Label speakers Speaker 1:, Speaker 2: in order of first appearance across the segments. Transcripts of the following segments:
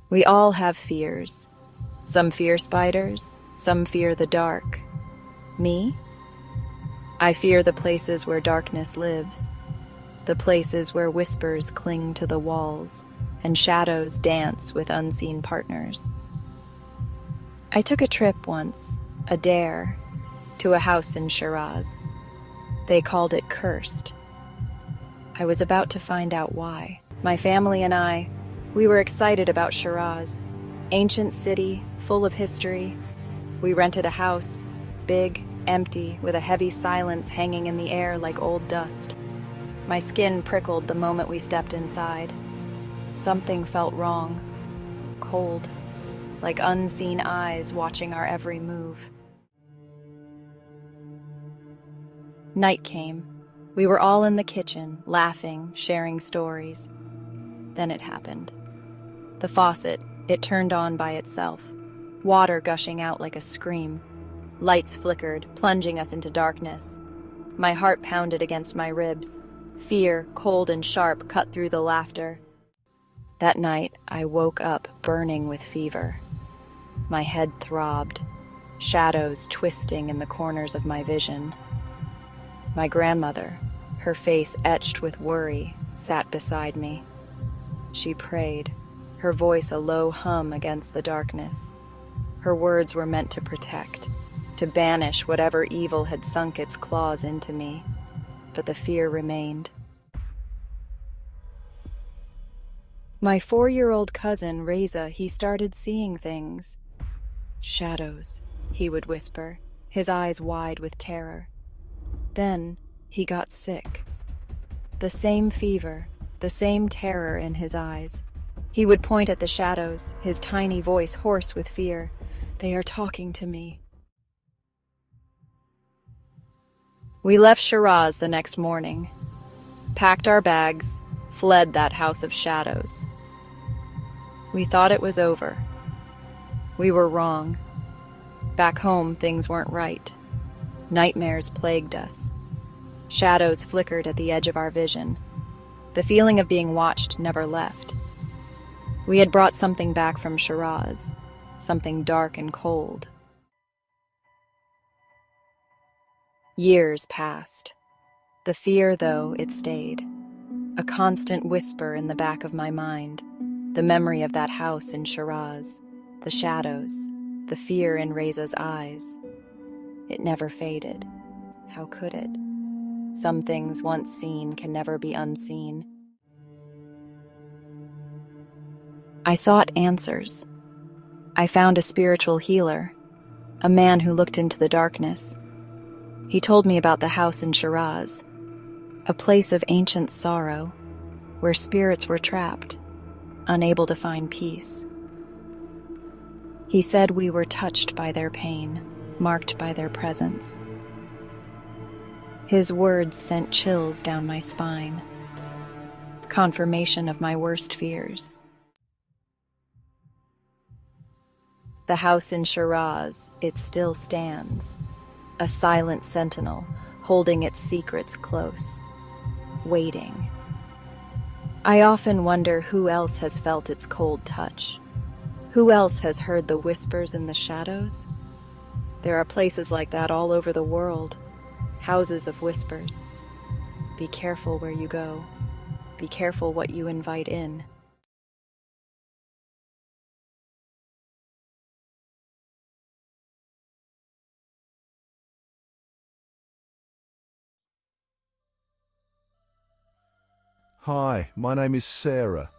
Speaker 1: We all have fears. Some fear spiders, some fear the dark. Me? I fear the places where darkness lives, the places where whispers cling to the walls and shadows dance with unseen partners. I took a trip once, a dare, to a house in Shiraz. They called it cursed. I was about to find out why. My family and I, we were excited about Shiraz, ancient city, full of history. We rented a house, big, empty, with a heavy silence hanging in the air like old dust. My skin prickled the moment we stepped inside. Something felt wrong, cold, like unseen eyes watching our every move. Night came. We were all in the kitchen, laughing, sharing stories. Then it happened. The faucet, it turned on by itself, water gushing out like a scream. Lights flickered, plunging us into darkness. My heart pounded against my ribs. Fear, cold and sharp, cut through the laughter. That night, I woke up burning with fever. My head throbbed, shadows twisting in the corners of my vision. My grandmother, her face etched with worry, sat beside me. She prayed, her voice a low hum against the darkness. Her words were meant to protect, to banish whatever evil had sunk its claws into me. But the fear remained. My 4-year-old cousin, Reza, he started seeing things. Shadows, he would whisper, his eyes wide with terror. Then he got sick. The same fever, the same terror in his eyes. He would point at the shadows, his tiny voice hoarse with fear. They are talking to me. We left Shiraz the next morning, packed our bags, fled that house of shadows. We thought it was over. We were wrong. Back home, things weren't right. Nightmares plagued us. Shadows flickered at the edge of our vision. The feeling of being watched never left. We had brought something back from Shiraz, something dark and cold. Years passed. The fear, though, it stayed. A constant whisper in the back of my mind, the memory of that house in Shiraz, the shadows, the fear in Reza's eyes. It never faded. How could it? Some things once seen can never be unseen. I sought answers. I found a spiritual healer, a man who looked into the darkness. He told me about the house in Shiraz, a place of ancient sorrow, where spirits were trapped, unable to find peace. He said we were touched by their pain, marked by their presence. His words sent chills down my spine, confirmation of my worst fears. The house in Shiraz, it still stands, a silent sentinel holding its secrets close, waiting. I often wonder who else has felt its cold touch. Who else has heard the whispers in the shadows? There are places like that all over the world, houses of whispers. Be careful where you go. Be careful what you invite in.
Speaker 2: Hi, my name is Sarah.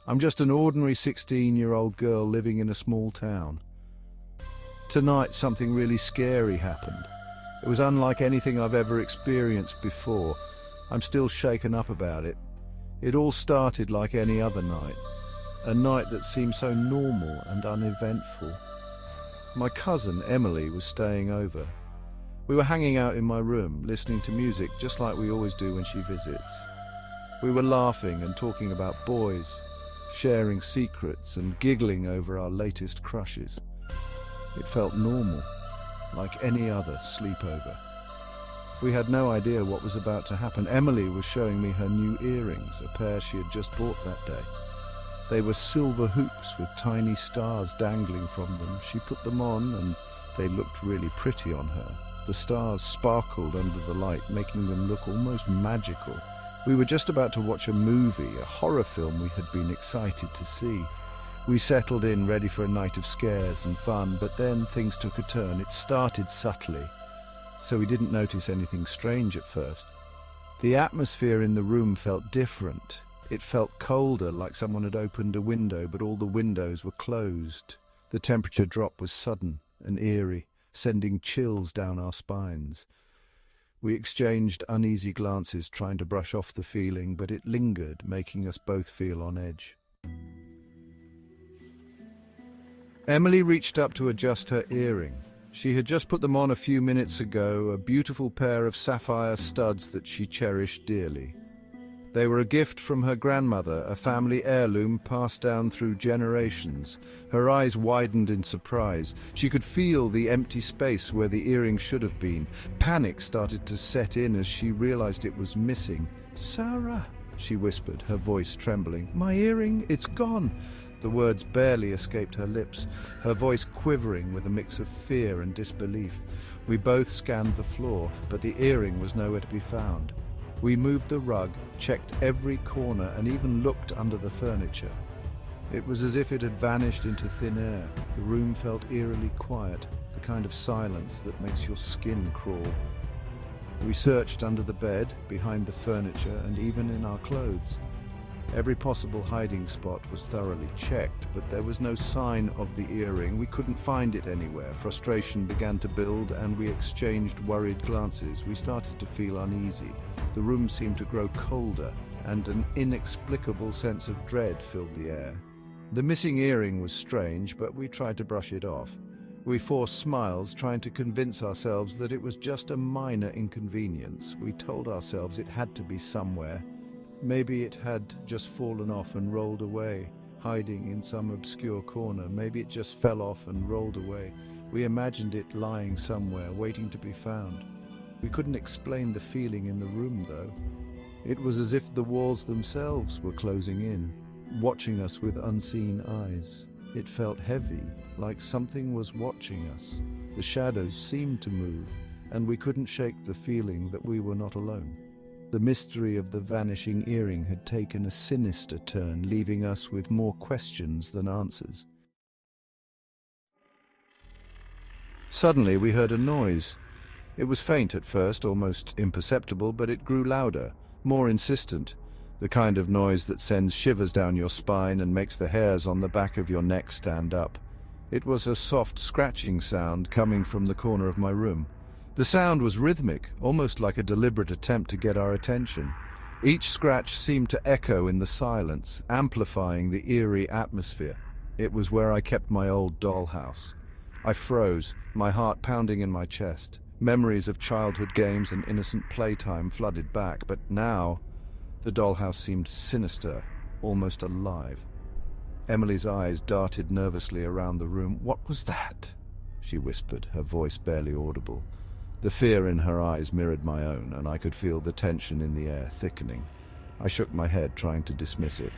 Speaker 2: I'm just an ordinary 16-year-old girl living in a small town. Tonight, something really scary happened. It was unlike anything I've ever experienced before. I'm still shaken up about it. It all started like any other night, a night that seemed so normal and uneventful. My cousin, Emily, was staying over. We were hanging out in my room, listening to music just like we always do when she visits. We were laughing and talking about boys, sharing secrets and giggling over our latest crushes. It felt normal, like any other sleepover. We had no idea what was about to happen. Emily was showing me her new earrings, a pair she had just bought that day. They were silver hoops with tiny stars dangling from them. She put them on and they looked really pretty on her. The stars sparkled under the light, making them look almost magical. We were just about to watch a movie, a horror film we had been excited to see. We settled in, ready for a night of scares and fun, but then things took a turn. It started subtly, so we didn't notice anything strange at first. The atmosphere in the room felt different. It felt colder, like someone had opened a window, but all the windows were closed. The temperature drop was sudden and eerie, sending chills down our spines. We exchanged uneasy glances, trying to brush off the feeling, but it lingered, making us both feel on edge. Emily reached up to adjust her earring. She had just put them on a few minutes ago, a beautiful pair of sapphire studs that she cherished dearly. They were a gift from her grandmother, a family heirloom passed down through generations. Her eyes widened in surprise. She could feel the empty space where the earring should have been. Panic started to set in as she realized it was missing. "Sarah," she whispered, her voice trembling. "My earring, it's gone." The words barely escaped her lips, her voice quivering with a mix of fear and disbelief. We both scanned the floor, but the earring was nowhere to be found. We moved the rug, checked every corner, and even looked under the furniture. It was as if it had vanished into thin air. The room felt eerily quiet, the kind of silence that makes your skin crawl. We searched under the bed, behind the furniture, and even in our clothes. Every possible hiding spot was thoroughly checked, but there was no sign of the earring. We couldn't find it anywhere. Frustration began to build, and we exchanged worried glances. We started to feel uneasy. The room seemed to grow colder, and an inexplicable sense of dread filled the air. The missing earring was strange, but we tried to brush it off. We forced smiles, trying to convince ourselves that it was just a minor inconvenience. We told ourselves it had to be somewhere. Maybe it had just fallen off and rolled away, hiding in some obscure corner. Maybe it just fell off and rolled away. We imagined it lying somewhere, waiting to be found. We couldn't explain the feeling in the room, though. It was as if the walls themselves were closing in, watching us with unseen eyes. It felt heavy, like something was watching us. The shadows seemed to move, and we couldn't shake the feeling that we were not alone. The mystery of the vanishing earring had taken a sinister turn, leaving us with more questions than answers. Suddenly we heard a noise. It was faint at first, almost imperceptible, but it grew louder, more insistent, the kind of noise that sends shivers down your spine and makes the hairs on the back of your neck stand up. It was a soft scratching sound coming from the corner of my room. The sound was rhythmic, almost like a deliberate attempt to get our attention. Each scratch seemed to echo in the silence, amplifying the eerie atmosphere. It was where I kept my old dollhouse. I froze, my heart pounding in my chest. Memories of childhood games and innocent playtime flooded back, but now the dollhouse seemed sinister, almost alive. Emily's eyes darted nervously around the room. "What was that?" she whispered, her voice barely audible. The fear in her eyes mirrored my own, and I could feel the tension in the air thickening. I shook my head, trying to dismiss it.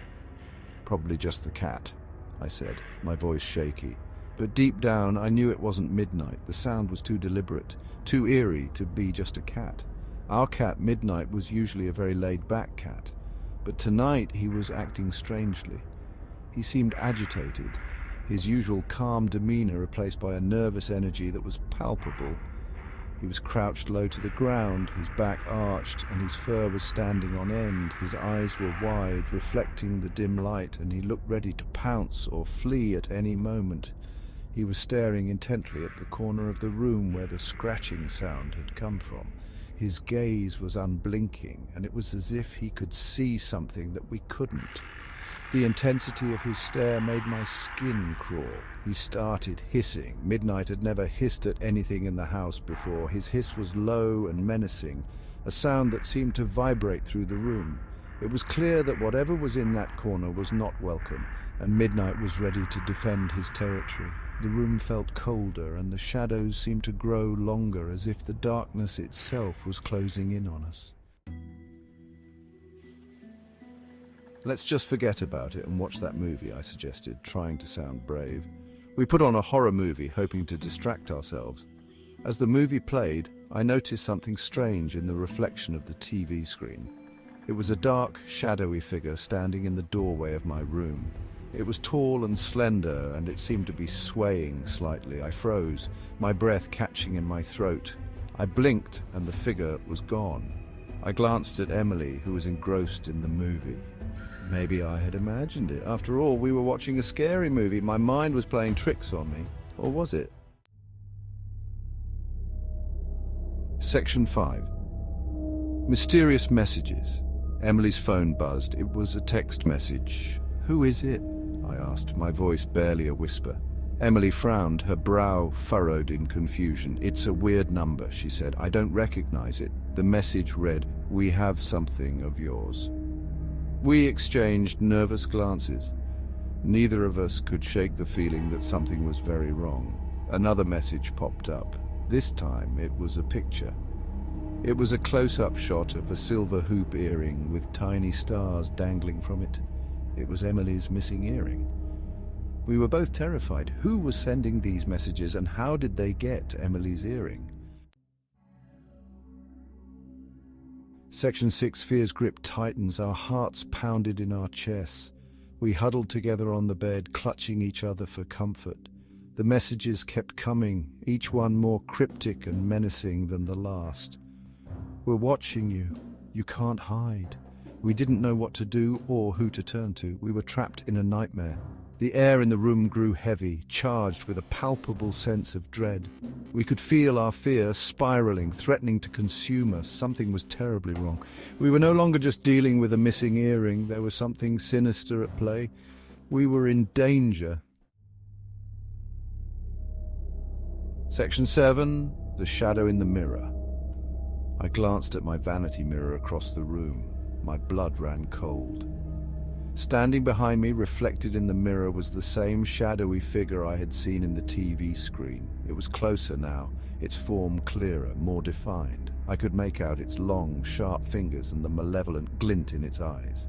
Speaker 2: "Probably just the cat," I said, my voice shaky. But deep down, I knew it wasn't midnight. The sound was too deliberate, too eerie to be just a cat. Our cat, Midnight, was usually a very laid-back cat, but tonight he was acting strangely. He seemed agitated, his usual calm demeanor replaced by a nervous energy that was palpable. He was crouched low to the ground, his back arched, and his fur was standing on end. His eyes were wide, reflecting the dim light, and he looked ready to pounce or flee at any moment. He was staring intently at the corner of the room where the scratching sound had come from. His gaze was unblinking, and it was as if he could see something that we couldn't. The intensity of his stare made my skin crawl. He started hissing. Midnight had never hissed at anything in the house before. His hiss was low and menacing, a sound that seemed to vibrate through the room. It was clear that whatever was in that corner was not welcome, and Midnight was ready to defend his territory. The room felt colder, and the shadows seemed to grow longer, as if the darkness itself was closing in on us. Let's just forget about it and watch that movie, I suggested, trying to sound brave. We put on a horror movie, hoping to distract ourselves. As the movie played, I noticed something strange in the reflection of the TV screen. It was a dark, shadowy figure standing in the doorway of my room. It was tall and slender, and it seemed to be swaying slightly. I froze, my breath catching in my throat. I blinked, and the figure was gone. I glanced at Emily, who was engrossed in the movie. Maybe I had imagined it. After all, we were watching a scary movie. My mind was playing tricks on me. Or was it? Section 5. Mysterious messages. Emily's phone buzzed. It was a text message. "Who is it?" I asked, my voice barely a whisper. Emily frowned, her brow furrowed in confusion. "It's a weird number," she said. "I don't recognize it." The message read, "We have something of yours." We exchanged nervous glances. Neither of us could shake the feeling that something was very wrong. Another message popped up. This time it was a picture. It was a close-up shot of a silver hoop earring with tiny stars dangling from it. It was Emily's missing earring. We were both terrified. Who was sending these messages, and how did they get Emily's earring? Section 6. Fear's grip tightens. Our hearts pounded in our chests. We huddled together on the bed, clutching each other for comfort. The messages kept coming, each one more cryptic and menacing than the last. "We're watching you. You can't hide." We didn't know what to do or who to turn to. We were trapped in a nightmare. The air in the room grew heavy, charged with a palpable sense of dread. We could feel our fear spiraling, threatening to consume us. Something was terribly wrong. We were no longer just dealing with a missing earring. There was something sinister at play. We were in danger. Section 7. The shadow in the mirror. I glanced at my vanity mirror across the room. My blood ran cold. Standing behind me, reflected in the mirror, was the same shadowy figure I had seen in the TV screen. It was closer now, its form clearer, more defined. I could make out its long, sharp fingers and the malevolent glint in its eyes.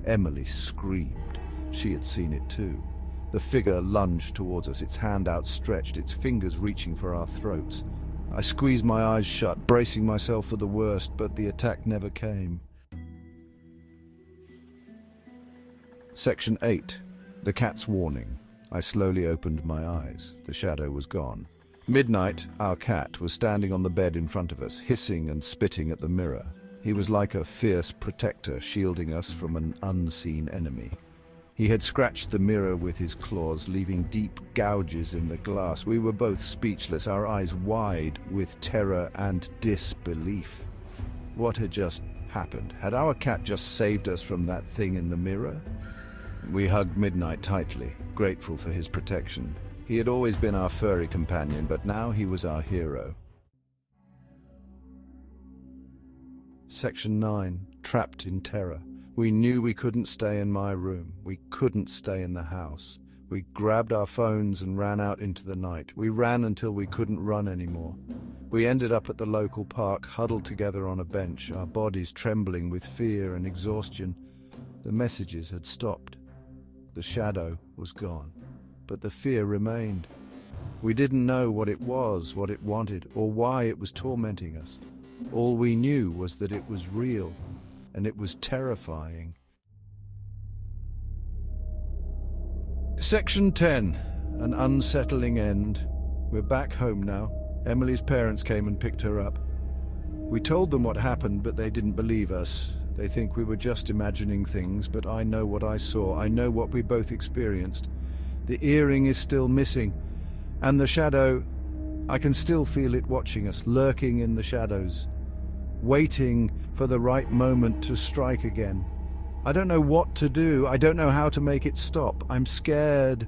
Speaker 2: Emily screamed. She had seen it too. The figure lunged towards us, its hand outstretched, its fingers reaching for our throats. I squeezed my eyes shut, bracing myself for the worst, but the attack never came. Section 8. The cat's warning. I slowly opened my eyes. The shadow was gone. Midnight, our cat, was standing on the bed in front of us, hissing and spitting at the mirror. He was like a fierce protector, shielding us from an unseen enemy. He had scratched the mirror with his claws, leaving deep gouges in the glass. We were both speechless, our eyes wide with terror and disbelief. What had just happened? Had our cat just saved us from that thing in the mirror? We hugged Midnight tightly, grateful for his protection. He had always been our furry companion, but now he was our hero. Section 9. Trapped in terror. We knew we couldn't stay in my room. We couldn't stay in the house. We grabbed our phones and ran out into the night. We ran until we couldn't run anymore. We ended up at the local park, huddled together on a bench, our bodies trembling with fear and exhaustion. The messages had stopped. The shadow was gone, but the fear remained. We didn't know what it was, what it wanted, or why it was tormenting us. All we knew was that it was real, and it was terrifying. Section 10. An unsettling end. We're back home now. Emily's parents came and picked her up. We told them what happened, but they didn't believe us. They think we were just imagining things, but I know what I saw. I know what we both experienced. The earring is still missing, and the shadow, I can still feel it watching us, lurking in the shadows, waiting for the right moment to strike again. I don't know what to do. I don't know how to make it stop. I'm scared